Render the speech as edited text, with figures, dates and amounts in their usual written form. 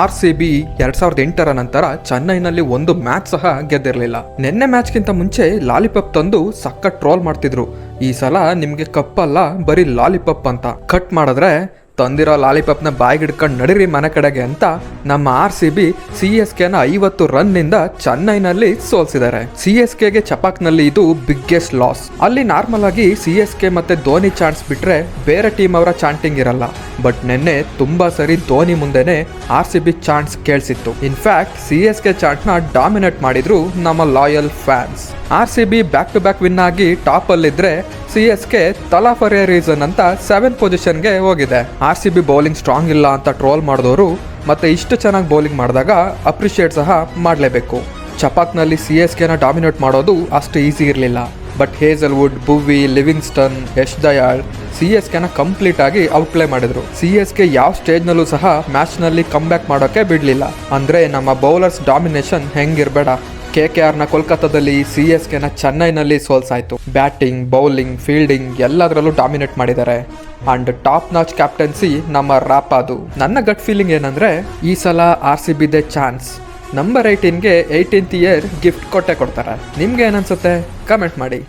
RCB 2008 ನಂತರ ಚೆನ್ನೈನಲ್ಲಿ ಒಂದು ಮ್ಯಾಚ್ ಸಹ ಗೆದ್ದಿರಲಿಲ್ಲ. ನಿನ್ನೆ ಮ್ಯಾಚ್ಗಿಂತ ಮುಂಚೆ ಲಾಲಿಪಾಪ್ ತಂದು ಸಖತ್ ಟ್ರೋಲ್ ಮಾಡ್ತಿದ್ರು. ಈ ಸಲ ನಿಮ್ಗೆ ಕಪ್ಪಲ್ಲ ಬರೀ ಲಾಲಿಪಾಪ್ ಅಂತ ಕಟ್ ಮಾಡಿದ್ರೆ ತಂದಿರೋ ಲಾಲಿಪಾಪ್ನ ಬಾಯಿಗೆ ಹಿಡ್ಕೊಂಡು ನಡಿರಿ ಮನೆ ಕಡೆಗೆ ಅಂತ ನಮ್ಮ RCB CSKನ 50 ರನ್ ನಿಂದ ಚೆನ್ನೈನಲ್ಲಿ ಸೋಲ್ಸಿದ್ದಾರೆ. CSKಗೆ ಚಪಾಕ್ನಲ್ಲಿ ಇದು ಬಿಗ್ಗೆಸ್ಟ್ ಲಾಸ್. ಅಲ್ಲಿ ನಾರ್ಮಲ್ ಆಗಿ CSK ಮತ್ತೆ ಧೋನಿ ಚಾನ್ಸ್ ಬಿಟ್ರೆ ಬೇರೆ ಟೀಮ್ ಅವರ ಚಾಂಟಿಂಗ್ ಇರಲ್ಲ. ಬಟ್ ನಿನ್ನೆ ತುಂಬಾ ಸರಿ ಧೋನಿ ಮುಂದೆನೆ RCB ಚಾನ್ಸ್ ಕೇಳಿಸಿತ್ತು. ಇನ್ಫ್ಯಾಕ್ಟ್ CSK ಚಾಂಟ್ ನ ಡಾಮಿನೇಟ್ ಮಾಡಿದ್ರು ನಮ್ಮ loyal fans. RCB back to back win ಆಗಿ ಟಾಪ್ ಅಲ್ಲಿದ್ರೆ CSK Thala for a reason ಅಂತ 7th ಪೊಸಿಷನ್ಗೆ ಹೋಗಿದೆ. RCB ಬೌಲಿಂಗ್ ಸ್ಟ್ರಾಂಗ್ ಇಲ್ಲ ಅಂತ ಟ್ರೋಲ್ ಮಾಡಿದವರು ಮತ್ತೆ ಇಷ್ಟು ಚೆನ್ನಾಗಿ ಬೌಲಿಂಗ್ ಮಾಡಿದಾಗ ಅಪ್ರಿಷಿಯೇಟ್ ಸಹ ಮಾಡಲೇಬೇಕು. ಚಪಾಕ್ನಲ್ಲಿ CSKನ ಡಾಮಿನೇಟ್ ಮಾಡೋದು ಅಷ್ಟು ಈಸಿ ಇರಲಿಲ್ಲ. But Hazlewood, Bhuvi, Livingstone, Yash Dayal CSKನ ಕಂಪ್ಲೀಟ್ ಆಗಿ ಔಟ್ಪ್ಲೇ ಮಾಡಿದ್ರು. CSK ಯಾವ ಸ್ಟೇಜ್ನಲ್ಲೂ ಸಹ ಮ್ಯಾಚ್ನಲ್ಲಿ ಕಮ್ ಬ್ಯಾಕ್ ಮಾಡೋಕೆ ಬಿಡಲಿಲ್ಲ. ಅಂದ್ರೆ ನಮ್ಮ ಬೌಲರ್ಸ್ ಡಾಮಿನೇಷನ್ ಹೆಂಗಿರಬೇಡ. KKRನ ಕೋಲ್ಕತ್ತಾದಲ್ಲಿ, CSKನ ಚೆನ್ನೈನಲ್ಲಿ ಸೋಲ್ಸಾಯ್ತು. ಬ್ಯಾಟಿಂಗ್, ಬೌಲಿಂಗ್, ಫೀಲ್ಡಿಂಗ್ ಎಲ್ಲದರಲ್ಲೂ ಡಾಮಿನೇಟ್ ಮಾಡಿದ್ದಾರೆ. ಅಂಡ್ ಟಾಪ್ ನಾಚ್ ಕ್ಯಾಪ್ಟನ್ಸಿ ನಮ್ಮ ರಾಪಾದು. ನನ್ನ ಗಟ್ ಫೀಲಿಂಗ್ ಏನಂದ್ರೆ ಈ ಸಲ RCBದೆ ಚಾನ್ಸ್. ನಂಬರ್ 18ಗೆ 18th ಇಯರ್ ಗಿಫ್ಟ್ ಕೊಟ್ಟೆ ಕೊಡ್ತಾರೆ. ನಿಮ್ಗೆ ಏನನ್ಸುತ್ತೆ ಕಮೆಂಟ್ ಮಾಡಿ.